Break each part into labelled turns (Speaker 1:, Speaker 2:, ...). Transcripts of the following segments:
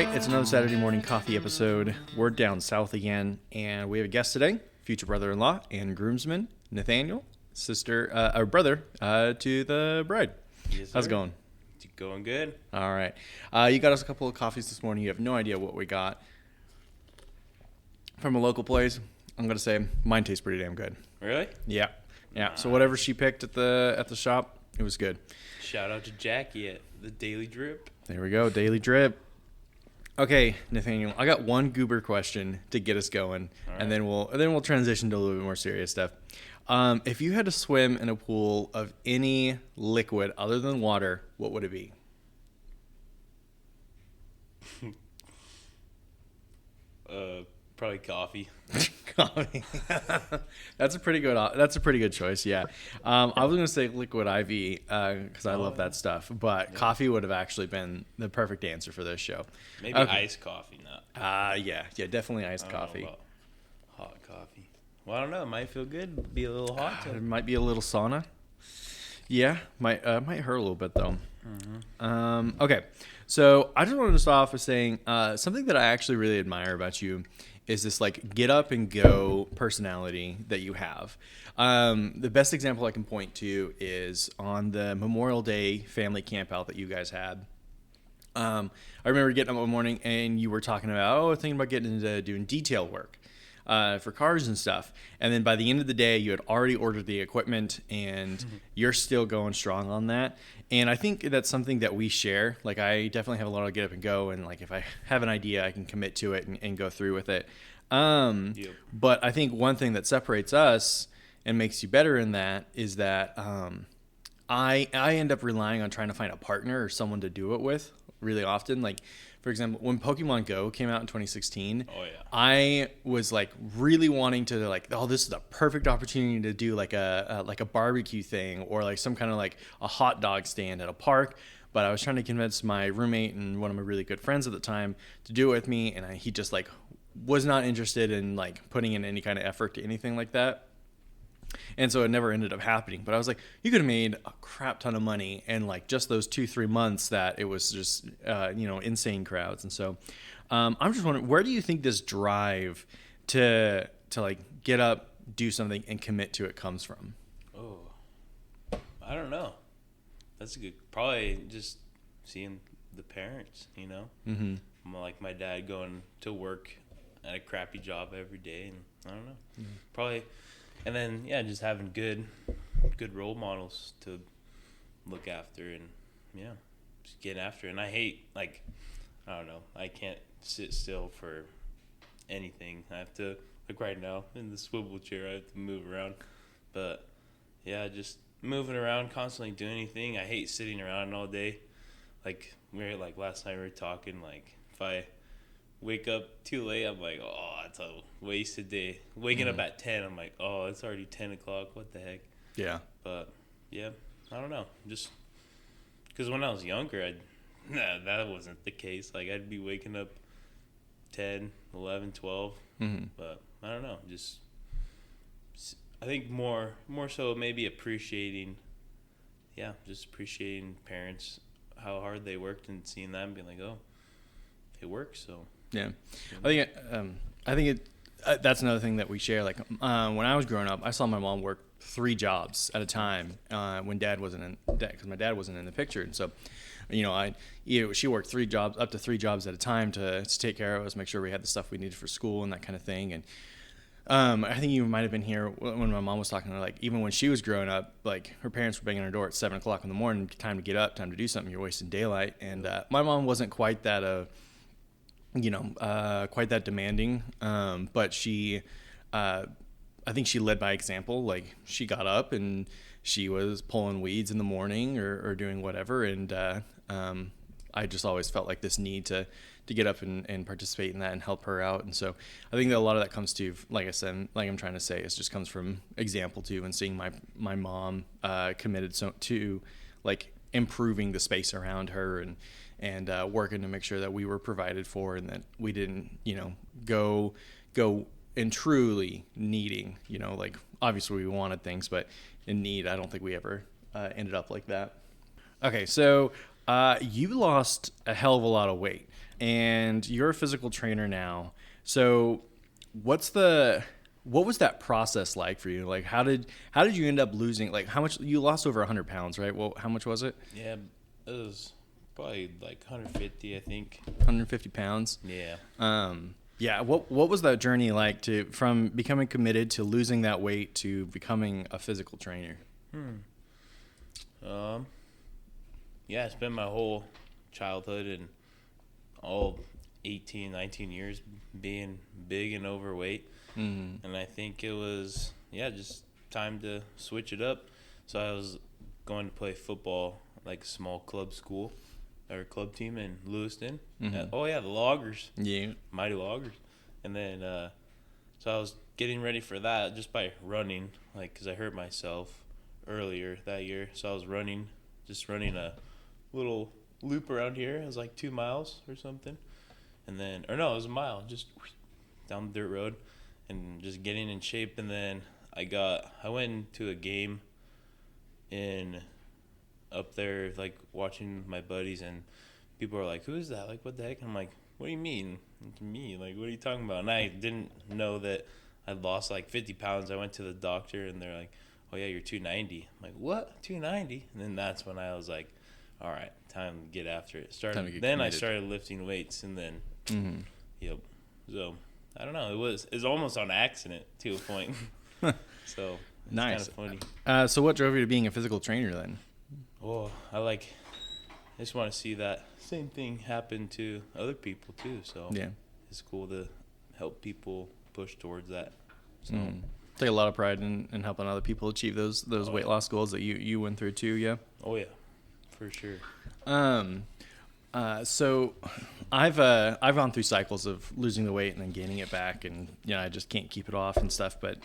Speaker 1: right, it's another Saturday morning coffee episode. We're down south again, and we have a guest today, future brother-in-law and groomsman, Nathaniel, or brother to the bride.
Speaker 2: Yes,
Speaker 1: How's it
Speaker 2: sir.
Speaker 1: going?
Speaker 2: It's going good.
Speaker 1: All right. You got us a couple of coffees this morning. You have no idea what we got from a local place. I'm going to say mine tastes pretty damn good.
Speaker 2: Really?
Speaker 1: Yeah. Yeah. So whatever she picked at the shop, it was good.
Speaker 2: Shout out to Jackie at the Daily Drip.
Speaker 1: There we go. Daily drip. Okay, Nathaniel, I got one goober question to get us going,
Speaker 2: right.
Speaker 1: and then we'll transition to a little bit more serious stuff. If you had to swim in a pool of any liquid other than water, what would it be?
Speaker 2: Probably coffee.
Speaker 1: Coffee. That's a pretty good choice. Yeah. I was gonna say liquid IV because I love that stuff, but coffee would have actually been the perfect answer for this show.
Speaker 2: Maybe
Speaker 1: Okay.
Speaker 2: iced coffee, not.
Speaker 1: Yeah, definitely iced
Speaker 2: I don't know
Speaker 1: coffee.
Speaker 2: about hot coffee. Well, I don't know. It might feel good. Be a little hot.
Speaker 1: It might be a little sauna. Yeah, might hurt a little bit though.
Speaker 2: Mm-hmm.
Speaker 1: Okay, so I just wanted to start off with saying something that I actually really admire about you is this like get up and go personality that you have. The best example I can point to is on the Memorial Day family camp out that you guys had. I remember getting up one morning and you were talking about, thinking about getting into doing detail work for cars and stuff. And then by the end of the day, you had already ordered the equipment and you're still going strong on that. And I think that's something that we share. Like I definitely have a lot of get up and go. And like if I have an idea, I can commit to it and go through with it.
Speaker 2: Yep.
Speaker 1: But I think one thing that separates us and makes you better in that is that I end up relying on trying to find a partner or someone to do it with really often. Like, for example, when Pokemon Go came out in 2016, I was like really wanting to like, this is the perfect opportunity to do like a barbecue thing or like some kind of like a hot dog stand at a park. But I was trying to convince my roommate and one of my really good friends at the time to do it with me, and he just like was not interested in like putting in any kind of effort to anything like that. And so it never ended up happening. But I was like, you could have made a crap ton of money in like just those 2-3 months that it was just, insane crowds. And so I'm just wondering, where do you think this drive to like get up, do something and commit to it comes from?
Speaker 2: Oh, I don't know. That's a good, probably just seeing the parents,
Speaker 1: Mm-hmm.
Speaker 2: Like my dad going to work at a crappy job every day. And I don't know.
Speaker 1: Mm-hmm.
Speaker 2: Probably. And then, just having good role models to look after and, just getting after. And I hate, like, I don't know, I can't sit still for anything. I have to, like right now, in the swivel chair, I have to move around. But, just moving around, constantly doing anything. I hate sitting around all day. Like, last night we were talking, like, if I wake up too late, I'm like, it's a wasted day. Waking up at 10, I'm like, it's already 10 o'clock. What the heck?
Speaker 1: Yeah.
Speaker 2: But, I don't know. Just because when I was younger, that wasn't the case. Like, I'd be waking up 10, 11, 12.
Speaker 1: Mm-hmm.
Speaker 2: But, I don't know. Just, I think more so maybe appreciating parents, how hard they worked and seeing that and being like, it works, so.
Speaker 1: Yeah, I think that's another thing that we share. Like when I was growing up, I saw my mom work 3 jobs at a time when Dad wasn't in, because my dad wasn't in the picture, and so, she worked 3 jobs, up to 3 jobs at a time to take care of us, make sure we had the stuff we needed for school and that kind of thing. And I think you might have been here when my mom was talking to her, like even when she was growing up, like her parents were banging on her door at 7 o'clock in the morning, time to get up, time to do something. You're wasting daylight, and my mom wasn't quite that quite that demanding. But she, I think she led by example. Like she got up and she was pulling weeds in the morning or doing whatever. And I just always felt like this need to get up and participate in that and help her out. And so I think that a lot of that comes to, like I said, like I'm trying to say, it just comes from example too, and seeing my mom committed to like improving the space around her and working to make sure that we were provided for and that we didn't, go and truly needing, like obviously we wanted things, but in need, I don't think we ever ended up like that. Okay, so you lost a hell of a lot of weight. and you're a physical trainer now. So what was that process like for you? Like, how did you end up losing? Like, how much you lost? Over 100 pounds, right? Well, how much was it?
Speaker 2: Yeah, it was probably like 150, I think.
Speaker 1: 150 pounds.
Speaker 2: Yeah.
Speaker 1: Yeah. What was that journey like from becoming committed to losing that weight to becoming a physical trainer?
Speaker 2: Yeah, I spent my whole childhood and all 18, 19 years being big and overweight.
Speaker 1: Mm-hmm.
Speaker 2: And I think it was, just time to switch it up. So I was going to play football, like a small club school or club team in Lewiston.
Speaker 1: Mm-hmm.
Speaker 2: The Loggers.
Speaker 1: Yeah.
Speaker 2: Mighty Loggers. And then, so I was getting ready for that just by running, like, because I hurt myself earlier that year. So I was running a little loop around here. It was like 2 miles or something. And then, it was a mile, just down the dirt road and just getting in shape. And then I went to a game up there, like, watching my buddies, and people were like, "Who is that? Like, what the heck?" And I'm like, "What do you mean? It's me. Like, what are you talking about?" And I didn't know that I'd lost like 50 pounds. I went to the doctor, and they're like, "Oh yeah, you're 290." I'm like, "What? 290?" And then that's when I was like, "All right, time to get after it." I started lifting weights, and then, yep. So I don't know. It was almost on accident to a point. So it's
Speaker 1: nice.
Speaker 2: Kind of funny.
Speaker 1: So what drove you to being a physical trainer then?
Speaker 2: Oh, I just want to see that same thing happen to other people too. So
Speaker 1: yeah,
Speaker 2: it's cool to help people push towards that. So
Speaker 1: take a lot of pride in helping other people achieve those weight loss goals that you went through too. Yeah.
Speaker 2: Oh yeah, for sure.
Speaker 1: So I've gone through cycles of losing the weight and then gaining it back, and I just can't keep it off and stuff. But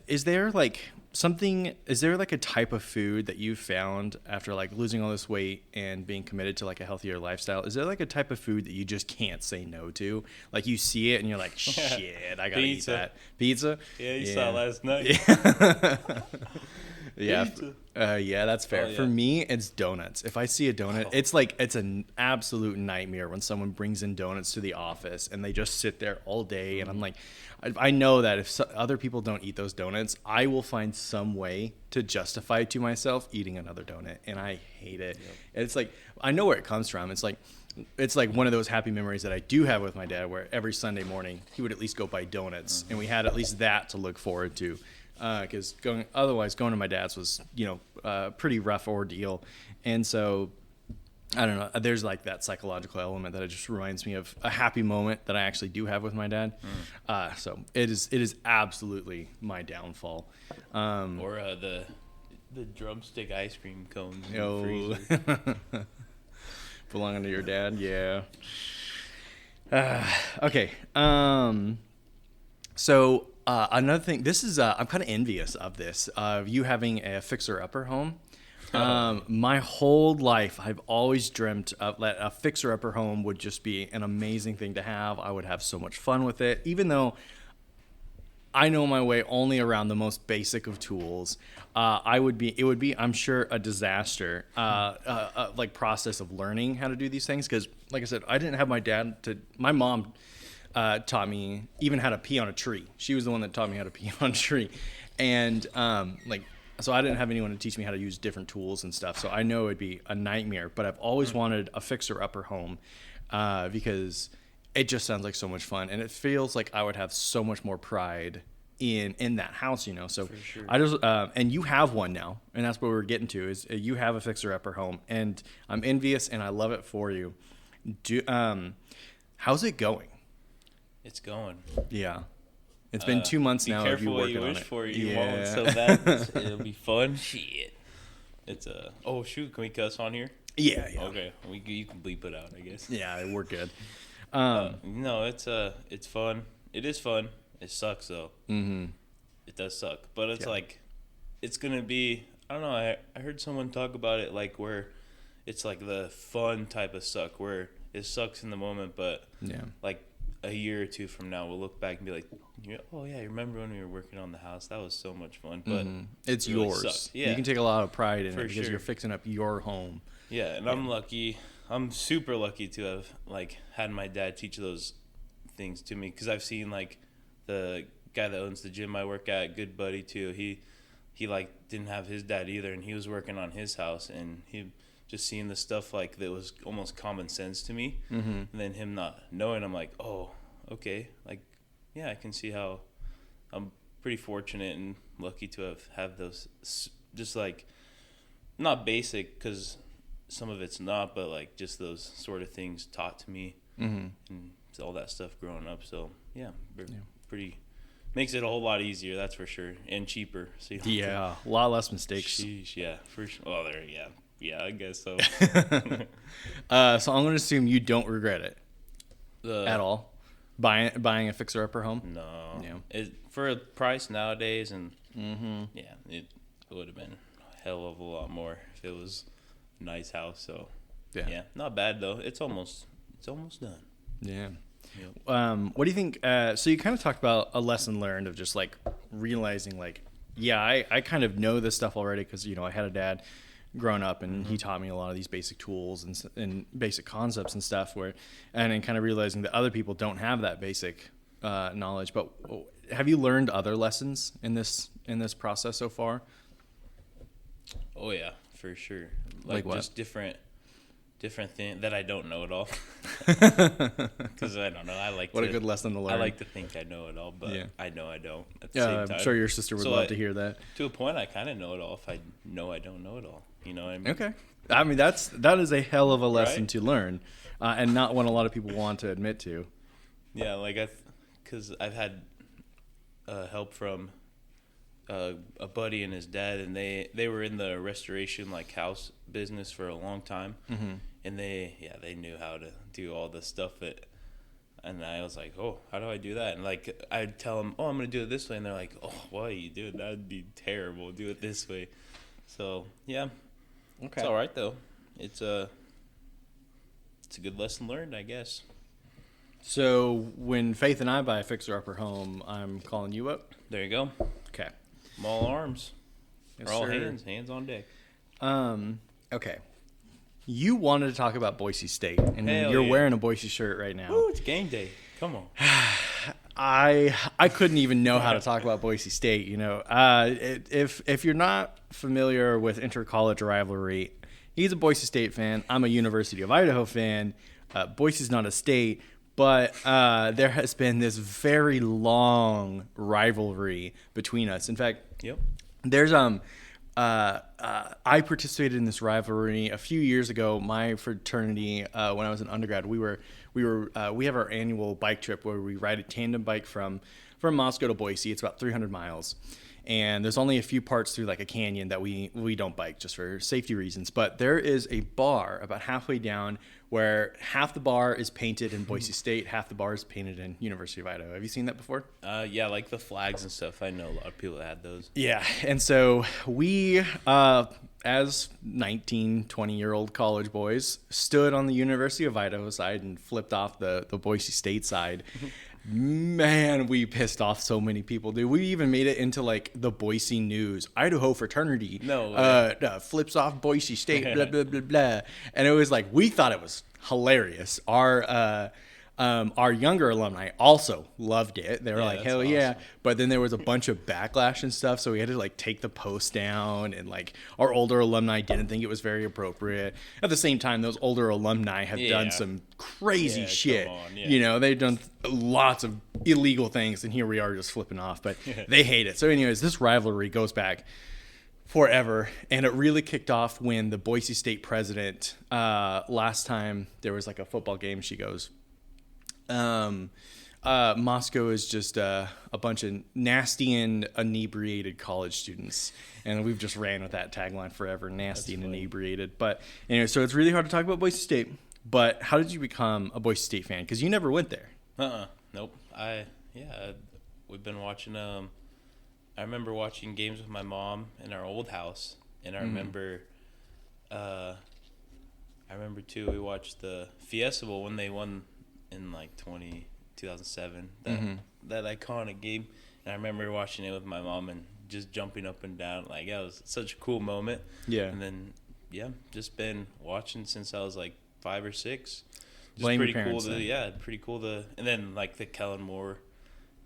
Speaker 1: is there like a type of food that you've found after like losing all this weight and being committed to like a healthier lifestyle? Is there like a type of food that you just can't say no to? Like you see it and you're like, shit, I gotta eat that. Pizza?
Speaker 2: Yeah, you saw it last night.
Speaker 1: Yeah. Yeah, that's fair. For me, it's donuts. If I see a donut, it's an absolute nightmare when someone brings in donuts to the office and they just sit there all day. And I'm like, I know that if other people don't eat those donuts, I will find some way to justify to myself eating another donut. And I hate it. Yep. It's like, I know where it comes from. It's like one of those happy memories that I do have with my dad, where every Sunday morning he would at least go buy donuts, and we had at least that to look forward to. Because going to my dad's was, a pretty rough ordeal. And so, I don't know, there's like that psychological element that it just reminds me of a happy moment that I actually do have with my dad. So it is absolutely my downfall.
Speaker 2: Or the drumstick ice cream cones in the freezer.
Speaker 1: Belonging to your dad, yeah. Okay. So another thing, this is I'm kind of envious of this, of you having a fixer-upper home. My whole life, I've always dreamt of that a fixer-upper home would just be an amazing thing to have. I would have so much fun with it, even though I know my way only around the most basic of tools. It would be, I'm sure, a disaster, like process of learning how to do these things. Because, like I said, I didn't have my mom taught me even how to pee on a tree. She was the one that taught me how to pee on a tree. And, so I didn't have anyone to teach me how to use different tools and stuff. So I know it'd be a nightmare, but I've always wanted a fixer-upper home, because it just sounds like so much fun, and it feels like I would have so much more pride in that house, So
Speaker 2: for sure.
Speaker 1: I just and you have one now, and that's what we're getting to, is you have a fixer-upper home, and I'm envious and I love it for you. How's it going?
Speaker 2: It's going.
Speaker 1: Yeah. It's been 2 months now of you working on it.
Speaker 2: Be careful what you wish for. You won't. So that it'll be fun. Shit. It's oh shoot, can we cuss on here?
Speaker 1: Yeah.
Speaker 2: Okay, you can bleep it out, I guess.
Speaker 1: Yeah, we're good.
Speaker 2: No, it's fun. It is fun. It sucks though. Mm-hmm. It does suck, but it's like, it's gonna be. I don't know. I heard someone talk about it like where it's like the fun type of suck, where it sucks in the moment, but like a year or two from now, we'll look back and be like, oh yeah, you remember when we were working on the house? That was so much fun. But
Speaker 1: it's
Speaker 2: it really
Speaker 1: yours.
Speaker 2: sucked. Yeah.
Speaker 1: You can take a lot of pride in it because
Speaker 2: sure.
Speaker 1: you're fixing up your home.
Speaker 2: Yeah, and I'm lucky. I'm super lucky to have like had my dad teach those things to me, because I've seen like the guy that owns the gym I work at, good buddy too. He like didn't have his dad either, and he was working on his house, and he just seeing the stuff like that was almost common sense to me. And then him not knowing, I'm like, oh, okay, like yeah, I can see how I'm pretty fortunate and lucky to have those just like not basic, because some of it's not, but like just those sort of things taught to me and all that stuff growing up. So yeah, pretty makes it a whole lot easier, that's for sure, and cheaper. So
Speaker 1: a lot less mistakes.
Speaker 2: Sheesh, yeah, for sure. Well, yeah, I guess so.
Speaker 1: So I'm going to assume you don't regret it at all, buying a fixer-upper home.
Speaker 2: No, for a price nowadays, and yeah, it would have been a hell of a lot more if it was a nice house. So yeah, not bad though. It's almost done.
Speaker 1: Yeah.
Speaker 2: Yep.
Speaker 1: What do you think? So you kind of talked about a lesson learned of just like realizing like, yeah, I kind of know this stuff already, because I had a dad growing up, and he taught me a lot of these basic tools and basic concepts and stuff, and then kind of realizing that other people don't have that basic knowledge. But have you learned other lessons in this process so far?
Speaker 2: Oh yeah, for sure.
Speaker 1: Like what?
Speaker 2: Just different thing that I don't know at all. Because I don't know.
Speaker 1: What a good lesson to learn.
Speaker 2: I like to think I know it all, but I know I don't at the same time.
Speaker 1: I'm sure your sister would love to hear that.
Speaker 2: To a point, I kind of know it all if I know I don't know it all. You know what I mean?
Speaker 1: Okay. I mean, that is a hell of a lesson to learn, and not one a lot of people want to admit to.
Speaker 2: Yeah, like because I've had help from a buddy and his dad, and they were in the restoration like house business for a long time, and they knew how to do all the stuff and I was like, oh, how do I do that? And like I'd tell them, oh, I'm gonna do it this way, and they're like, oh, why are you doing that? Would be terrible. Do it this way. So yeah, okay, it's all right though. It's a good lesson learned, I guess.
Speaker 1: So when Faith and I buy a fixer-upper home, I'm calling you up.
Speaker 2: There you go.
Speaker 1: Okay.
Speaker 2: I'm all arms.
Speaker 1: Yes,
Speaker 2: all
Speaker 1: sir.
Speaker 2: hands on deck.
Speaker 1: Okay. You wanted to talk about Boise State, and you're wearing a Boise shirt right now.
Speaker 2: Ooh, it's game day. Come on.
Speaker 1: I couldn't even know how to talk about Boise State. If you're not familiar with inter-college rivalry, he's a Boise State fan. I'm a University of Idaho fan. Boise's not a state, but there has been this very long rivalry between us. In fact, there's I participated in this rivalry a few years ago. My fraternity, when I was an undergrad, we have our annual bike trip where we ride a tandem bike from Moscow to Boise. It's about 300 miles. And there's only a few parts through like a canyon that we don't bike just for safety reasons. But there is a bar about halfway down where half the bar is painted in Boise State, half the bar is painted in University of Idaho. Have you seen that before?
Speaker 2: Yeah, like the flags and stuff. I know a lot of people that had those.
Speaker 1: Yeah, and so we, as 19, 20-year-old college boys, stood on the University of Idaho side and flipped off the Boise State side. Man, we pissed off so many people, dude. We even made it into like the Boise News. Idaho fraternity flips off Boise State, blah, blah, blah, blah. And it was like, we thought it was hilarious. Our younger alumni also loved it. They were like, hell yeah. But then there was a bunch of backlash and stuff. So we had to like take the post down, and like our older alumni didn't think it was very appropriate. At the same time, those older alumni have done some crazy shit. They've done lots of illegal things, and here we are just flipping off, but they hate it. So anyways, this rivalry goes back forever, and it really kicked off when the Boise State president, last time there was like a football game, she goes, Moscow is just a bunch of nasty and inebriated college students, and we've just ran with that tagline forever, nasty and inebriated. But anyway, so it's really hard to talk about Boise State, but how did you become a Boise State fan? Because you never went there.
Speaker 2: Nope. We've been watching, I remember watching games with my mom in our old house, and I remember too, we watched the Fiesta Bowl when they won in like 2007, that iconic game, and I remember watching it with my mom and just jumping up and down. Like, it was such a cool moment. And then just been watching since I was like 5 or 6. Just
Speaker 1: Blame
Speaker 2: pretty
Speaker 1: your
Speaker 2: cool
Speaker 1: parents,
Speaker 2: to
Speaker 1: then.
Speaker 2: pretty cool to, and then like the Kellen Moore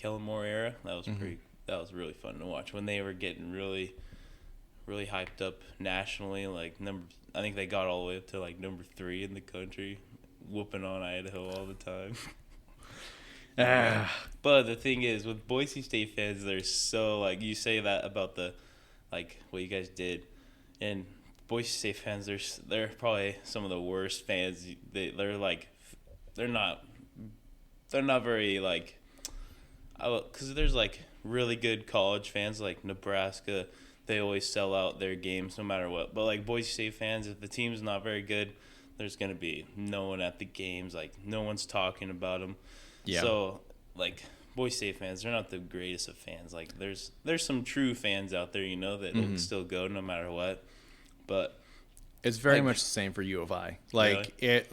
Speaker 2: era, that was really fun to watch when they were getting really hyped up nationally. Like I think they got all the way up to like number 3 in the country, whooping on Idaho all the time. But the thing is, with Boise State fans, they're so like, you say that about the like what you guys did, and Boise State fans, they're probably some of the worst fans. They're like, they're not very like, because there's like really good college fans like Nebraska. They always sell out their games no matter what. But like Boise State fans, if the team's not very good, there's gonna be no one at the games. Like no one's talking about them. Yeah. So like Boise State fans, they're not the greatest of fans. Like there's some true fans out there, that will still go no matter what. But
Speaker 1: it's very much the same for U of I. Like really?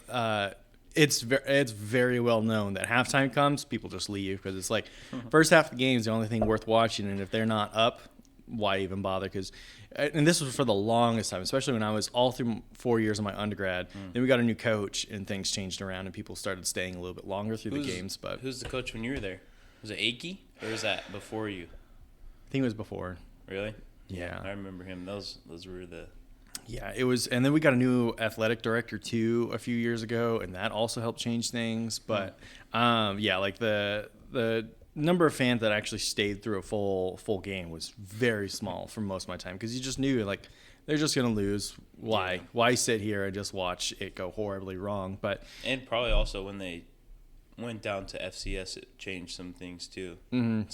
Speaker 1: It's very well known that halftime comes, people just leave because it's like first half of the game is the only thing worth watching, and if they're not up, why even bother? And this was for the longest time, especially when I was all through 4 years of my undergrad. Then we got a new coach, and things changed around, and people started staying a little bit longer through the games. But
Speaker 2: who's the coach when you were there? Was it Akey, or was that before you?
Speaker 1: I think it was before.
Speaker 2: Really?
Speaker 1: Yeah,
Speaker 2: I remember him. Those were the.
Speaker 1: Yeah, it was, and then we got a new athletic director too a few years ago, and that also helped change things. But like the number of fans that actually stayed through a full game was very small for most of my time, because you just knew like they're just gonna lose. Why sit here and just watch it go horribly wrong?
Speaker 2: And probably also when they went down to FCS, it changed some things too.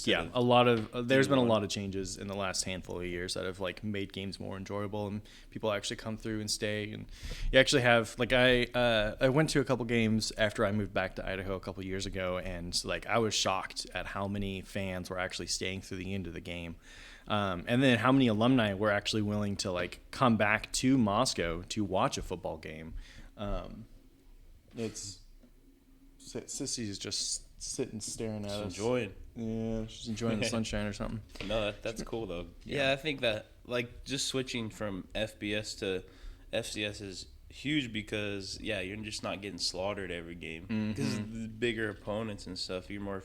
Speaker 1: Yeah, a lot of there's been a lot of changes in the last handful of years that have like made games more enjoyable, and people actually come through and stay. And you actually have like I went to a couple games after I moved back to Idaho a couple years ago, and like I was shocked at how many fans were actually staying through the end of the game. And then how many alumni were actually willing to like come back to Moscow to watch a football game. Sissy's just sitting staring at us.
Speaker 2: Enjoying.
Speaker 1: Yeah, she's enjoying the sunshine or something.
Speaker 2: No, that's cool though. Yeah, I think that like just switching from FBS to FCS is huge because you're just not getting slaughtered every game because the bigger opponents and stuff. You're more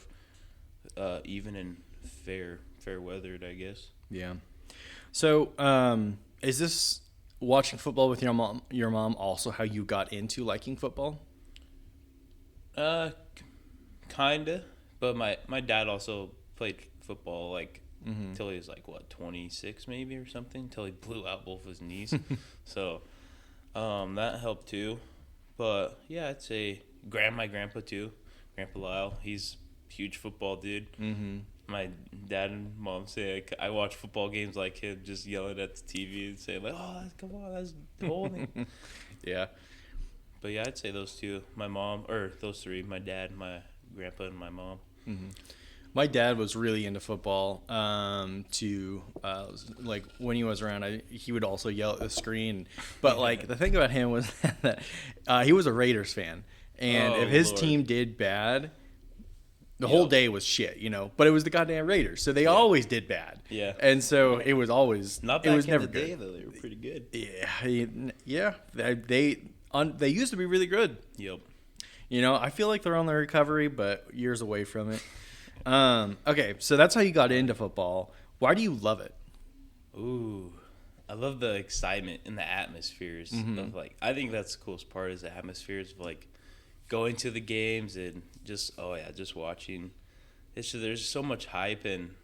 Speaker 2: even and fair weathered, I guess.
Speaker 1: Yeah. So, is this watching football with your mom also how you got into liking football?
Speaker 2: Kinda, but my dad also played football like until he was like 26 maybe or something, until he blew out both his knees. So that helped too. But yeah, I'd say my grandpa too, Grandpa Lyle. He's a huge football dude. My dad and mom say I watch football games like him, just yelling at the TV and saying like, "Oh, come on, that's holding."
Speaker 1: Yeah.
Speaker 2: But yeah, I'd say those two. My mom, or those three: my dad, my grandpa, and my mom.
Speaker 1: My dad was really into football. Like when he was around, he would also yell at the screen. But like the thing about him was that he was a Raiders fan, and if his team did bad, the whole day was shit, But it was the goddamn Raiders, so they always did bad.
Speaker 2: Yeah.
Speaker 1: And so it was always
Speaker 2: not back
Speaker 1: it was
Speaker 2: in
Speaker 1: never
Speaker 2: the
Speaker 1: good.
Speaker 2: day though. They were pretty good.
Speaker 1: Yeah. They used to be really good.
Speaker 2: Yep.
Speaker 1: I feel like they're on the recovery, but years away from it. Okay, so that's how you got into football. Why do you love it?
Speaker 2: Ooh, I love the excitement and the atmospheres of like. I think that's the coolest part is the atmospheres of like going to the games and just watching. There's so much hype and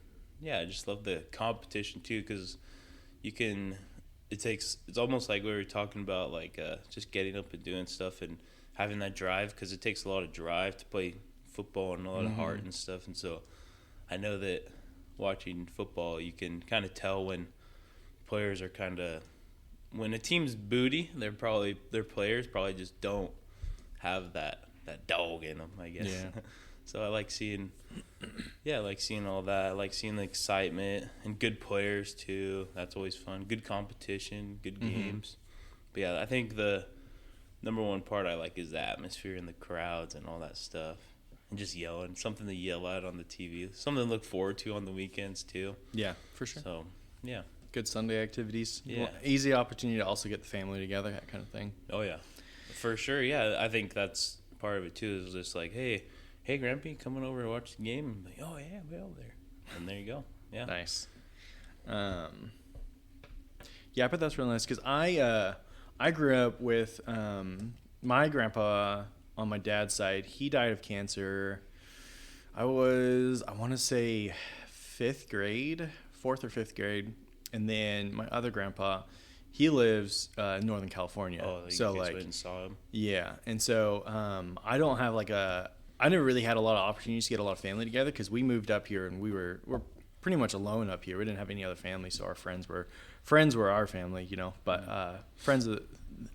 Speaker 2: I just love the competition too because you can. It's almost like we were talking about like just getting up and doing stuff and having that drive because it takes a lot of drive to play football and a lot of heart and stuff. And so I know that watching football, you can kind of tell when players are when a team's booty, their players probably just don't have that dog in them, I guess.
Speaker 1: Yeah.
Speaker 2: So I like seeing all that. I like seeing the excitement and good players too. That's always fun. Good competition, good games. But I think the number one part I like is the atmosphere and the crowds and all that stuff. And just yelling. Something to yell at on the TV. Something to look forward to on the weekends too.
Speaker 1: Yeah, for sure.
Speaker 2: So, yeah.
Speaker 1: Good Sunday activities.
Speaker 2: Yeah.
Speaker 1: Easy opportunity to also get the family together, that kind of thing.
Speaker 2: Oh, yeah. For sure, yeah. I think that's part of it too. Is just like, hey, Grampy, coming over to watch the game. I'm like, oh yeah, way over there. And there you go. Yeah.
Speaker 1: Nice. Yeah, but that's really nice because I grew up with my grandpa on my dad's side. He died of cancer. I want to say fourth or fifth grade, and then my other grandpa, he lives in Northern California.
Speaker 2: Oh,
Speaker 1: so
Speaker 2: you
Speaker 1: like
Speaker 2: went and saw him.
Speaker 1: yeah, and so I don't have I never really had a lot of opportunities to get a lot of family together because we moved up here and we're pretty much alone up here. We didn't have any other family, so our friends were our family, you know. But friends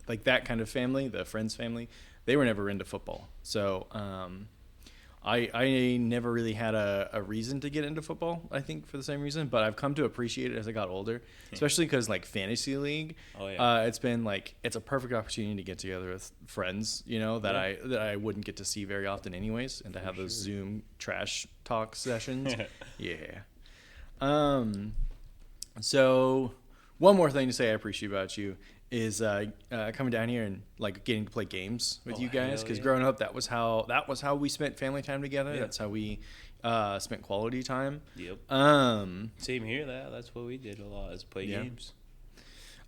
Speaker 1: like that kind of family, the friends family, they were never into football. So I never really had a reason to get into football, I think, for the same reason. But I've come to appreciate it as I got older, especially because like fantasy league, it's been like it's a perfect opportunity to get together with friends, you know, that I wouldn't get to see very often anyways, and to have those Zoom trash talk sessions. Yeah. So one more thing to say I appreciate about you is coming down here and like getting to play games with you guys, because growing up that was how we spent family time together. That's how we spent quality time.
Speaker 2: Yep. Same here. That's what we did a lot, is play games.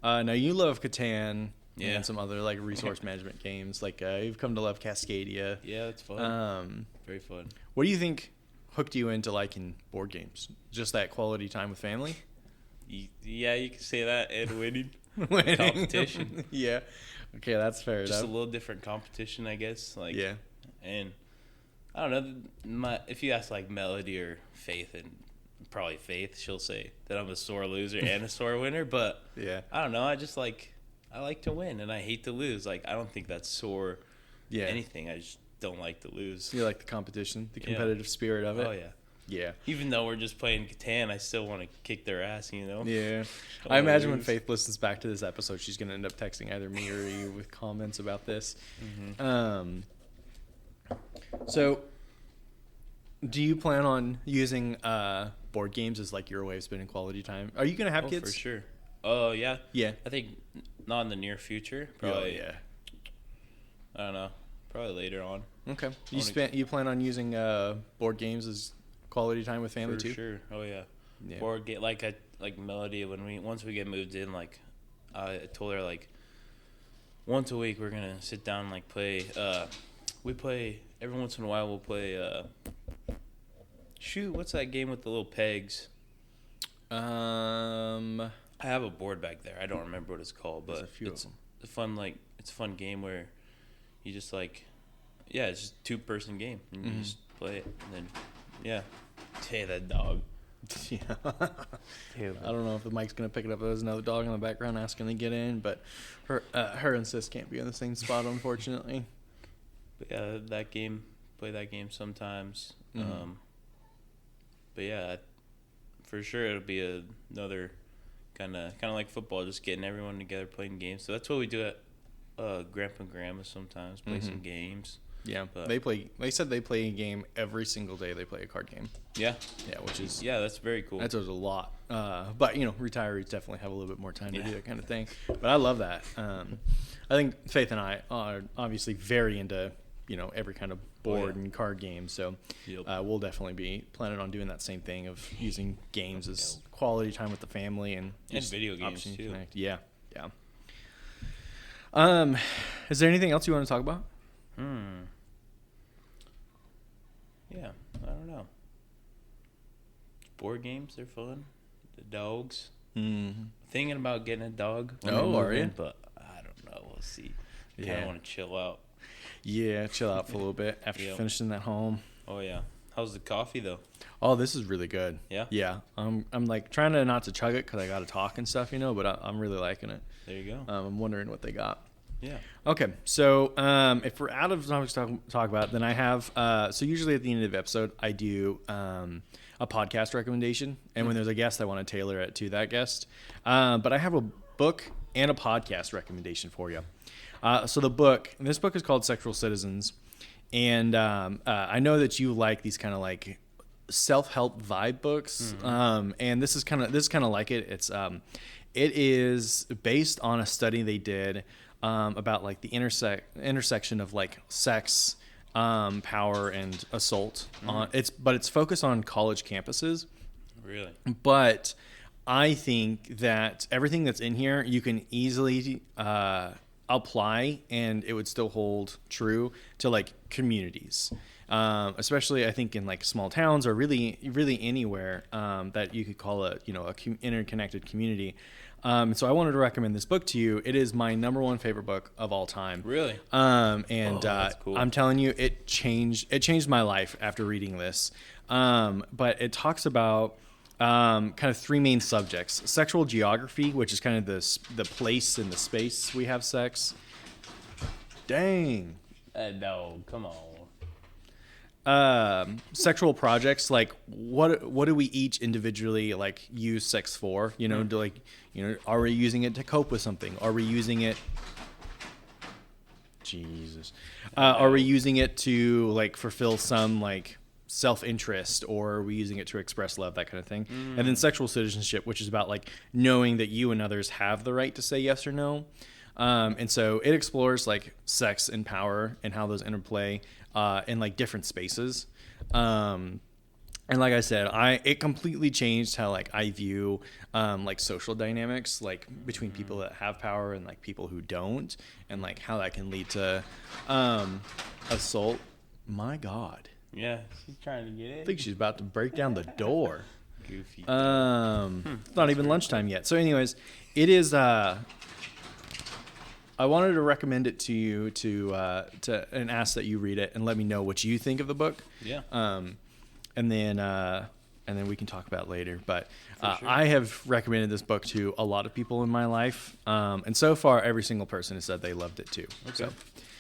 Speaker 1: Now you love Catan and some other like resource management games. Like you've come to love Cascadia.
Speaker 2: Yeah, it's fun. Very fun.
Speaker 1: What do you think hooked you into liking board games? Just that quality time with family?
Speaker 2: Yeah, you can say that, and winning. Competition.
Speaker 1: Yeah. Okay, that's fair enough.
Speaker 2: Just a little different competition, I guess. Like, yeah. And I don't know. If you ask like Melody or Faith, and probably Faith, she'll say that I'm a sore loser and a sore winner. But
Speaker 1: yeah,
Speaker 2: I don't know. I like to win, and I hate to lose. Like, I don't think that's sore. Yeah. Anything. I just don't like to lose.
Speaker 1: You like the competition, the competitive spirit of it.
Speaker 2: Oh yeah.
Speaker 1: Yeah.
Speaker 2: Even though we're just playing Catan, I still want to kick their ass, you know?
Speaker 1: Yeah. I imagine when Faith listens back to this episode, she's going to end up texting either me or you with comments about this. Mm-hmm. So, do you plan on using board games as like your way of spending quality time? Are you going to have kids?
Speaker 2: For sure. Oh, yeah.
Speaker 1: Yeah.
Speaker 2: I think not in the near future. Probably. Yeah. I don't know. Probably later on.
Speaker 1: Okay. You plan on using board games as quality time with family too?
Speaker 2: For sure. Oh yeah. Board game, like Melody, once we get moved in, like I told her like once a week we're gonna sit down and like play. We play every once in a while. We'll play. What's that game with the little pegs? I have a board back there. I don't remember what it's called, but it's a fun game where you just like, it's just a 2-person game and you just play it, and then hey, that dog.
Speaker 1: Yeah. I don't know if the mic's gonna pick it up. There's another dog in the background asking to get in, but her and Sis can't be in the same spot, unfortunately.
Speaker 2: But play that game sometimes.
Speaker 1: Mm-hmm.
Speaker 2: But yeah, for sure it'll be another kind of like football, just getting everyone together playing games. So that's what we do at Grandpa and Grandma sometimes, play some games.
Speaker 1: Yeah, but they said they play a game every single day. They play a card game.
Speaker 2: Yeah,
Speaker 1: which is
Speaker 2: that's very cool.
Speaker 1: That's a lot. But retirees definitely have a little bit more time to do that kind of thing. But I love that. I think Faith and I are obviously very into every kind of board and card game. So we'll definitely be planning on doing that same thing of using games as quality time with the family and
Speaker 2: video games too.
Speaker 1: Connect. Yeah. Is there anything else you want to talk about?
Speaker 2: Yeah, I don't know. Board games, they're fun. The dogs. Thinking about getting a dog.
Speaker 1: Are you?
Speaker 2: But I don't know. We'll see. I kind of want to chill out.
Speaker 1: Yeah, chill out for a little bit after finishing that home.
Speaker 2: Oh yeah. How's the coffee though?
Speaker 1: Oh, this is really good.
Speaker 2: Yeah.
Speaker 1: Yeah. I'm like trying to not to chug it because I got to talk and stuff, but I'm really liking it.
Speaker 2: There you go.
Speaker 1: I'm wondering what they got.
Speaker 2: Yeah.
Speaker 1: Okay. So if we're out of topics to talk about, then I have. So usually at the end of the episode, I do a podcast recommendation, and when there's a guest, I want to tailor it to that guest. But I have a book and a podcast recommendation for you. So this book is called Sexual Citizens, and I know that you like these kind of like self-help vibe books, and this is kind of like it. It is based on a study they did about like the intersection of like sex, power, and assault. It's focused on college campuses.
Speaker 2: Really?
Speaker 1: But I think that everything that's in here you can easily apply, and it would still hold true to like communities, especially I think in like small towns or really anywhere that you could call a interconnected community. So I wanted to recommend this book to you. It is my number one favorite book of all time.
Speaker 2: Really?
Speaker 1: That's
Speaker 2: cool.
Speaker 1: I'm telling you, it changed my life after reading this. But it talks about kind of three main subjects: sexual geography, which is kind of the place and the space we have sex. Dang.
Speaker 2: No, come on.
Speaker 1: Sexual projects, like what do we each individually like use sex for? Are we using it to cope with something? Are we using it? Jesus. Are we using it to like fulfill some like self-interest, or are we using it to express love, that kind of thing? And then sexual citizenship, which is about like knowing that you and others have the right to say yes or no. And so it explores like sex and power and how those interplay in like different spaces. And like I said, it completely changed how like I view like social dynamics, like between people that have power and like people who don't, and like how that can lead to assault. My God.
Speaker 2: Yeah, she's trying to get in.
Speaker 1: I think she's about to break down the door.
Speaker 2: Goofy.
Speaker 1: It's not even lunchtime yet. So anyways, it is I wanted to recommend it to you to and ask that you read it and let me know what you think of the book.
Speaker 2: Yeah.
Speaker 1: And then we can talk about it later. But
Speaker 2: Sure.
Speaker 1: I have recommended this book to a lot of people in my life, and so far every single person has said they loved it too.
Speaker 2: Okay.
Speaker 1: So,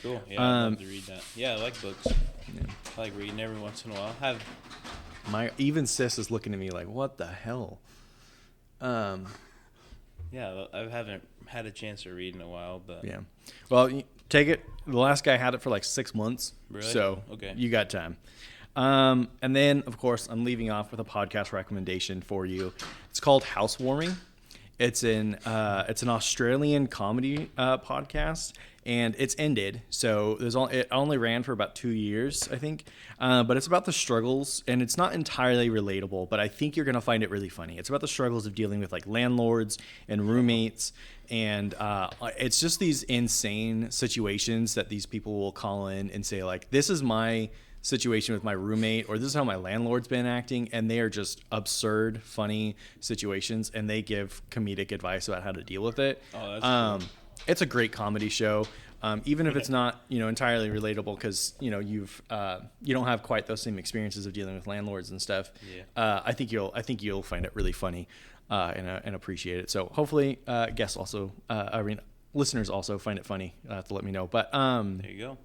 Speaker 2: Cool. Yeah, I'd love to read that. Yeah, I like books.
Speaker 1: yeah.
Speaker 2: I like reading every once in a while.
Speaker 1: My even sis is looking at me like, "What the hell?"
Speaker 2: Yeah, I haven't had a chance to read in a while, but
Speaker 1: Yeah. Well, take it. The last guy had it for like 6 months.
Speaker 2: Really?
Speaker 1: So
Speaker 2: Okay.
Speaker 1: you got time. And then, of course, I'm leaving off with a podcast recommendation for you. It's called Housewarming. It's an Australian comedy podcast, and it's ended. So it only ran for about 2 years, I think. But it's about the struggles, and it's not entirely relatable, but I think you're going to find it really funny. It's about the struggles of dealing with like landlords and roommates, and it's just these insane situations that these people will call in and say like, "This is my situation with my roommate," or "This is how my landlord's been acting," and they are just absurd, funny situations, and they give comedic advice about how to deal with it.
Speaker 2: Oh, that's cool.
Speaker 1: It's a great comedy show, even if it's not entirely relatable, because you don't have quite those same experiences of dealing with landlords and stuff.
Speaker 2: Yeah.
Speaker 1: I think you'll find it really funny and appreciate it. So hopefully, listeners also find it funny to let me know. But
Speaker 2: There you go.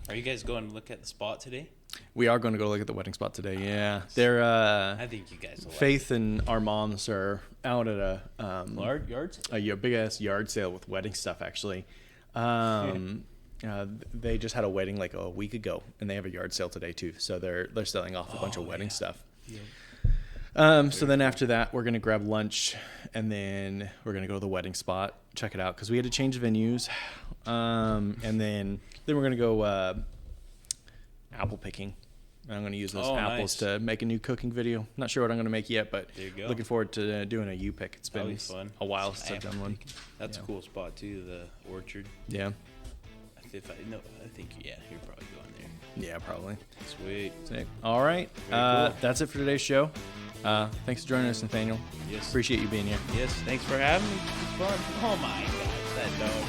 Speaker 2: Are you guys going to look at the spot today?
Speaker 1: we are going to go look at the wedding spot today. Yeah, they're
Speaker 2: I think you guys will
Speaker 1: Faith and our moms are out at a
Speaker 2: yards?
Speaker 1: a big ass yard sale with wedding stuff. Actually, they just had a wedding like a week ago, and they have a yard sale today too. So they're selling off a bunch of wedding stuff.
Speaker 2: Yeah.
Speaker 1: So then after that, we're gonna grab lunch, and then we're gonna go to the wedding spot, check it out, because we had to change venues, and then we're gonna go apple picking. I'm gonna use those apples to make a new cooking video. Not sure what I'm gonna make yet, but
Speaker 2: There you go.
Speaker 1: looking forward to doing a U pick. It's
Speaker 2: That'll
Speaker 1: been
Speaker 2: be fun.
Speaker 1: a while since I've done one.
Speaker 2: That's
Speaker 1: Yeah.
Speaker 2: a cool spot too, the orchard.
Speaker 1: Yeah,
Speaker 2: I think you're probably going there.
Speaker 1: yeah, probably.
Speaker 2: Sweet.
Speaker 1: Sick. All right,
Speaker 2: Very cool.
Speaker 1: that's it for today's show. Thanks for joining us, Nathaniel.
Speaker 2: Yes.
Speaker 1: Appreciate you being here.
Speaker 2: Yes. Thanks for having me. It's fun. Oh my gosh, that dog.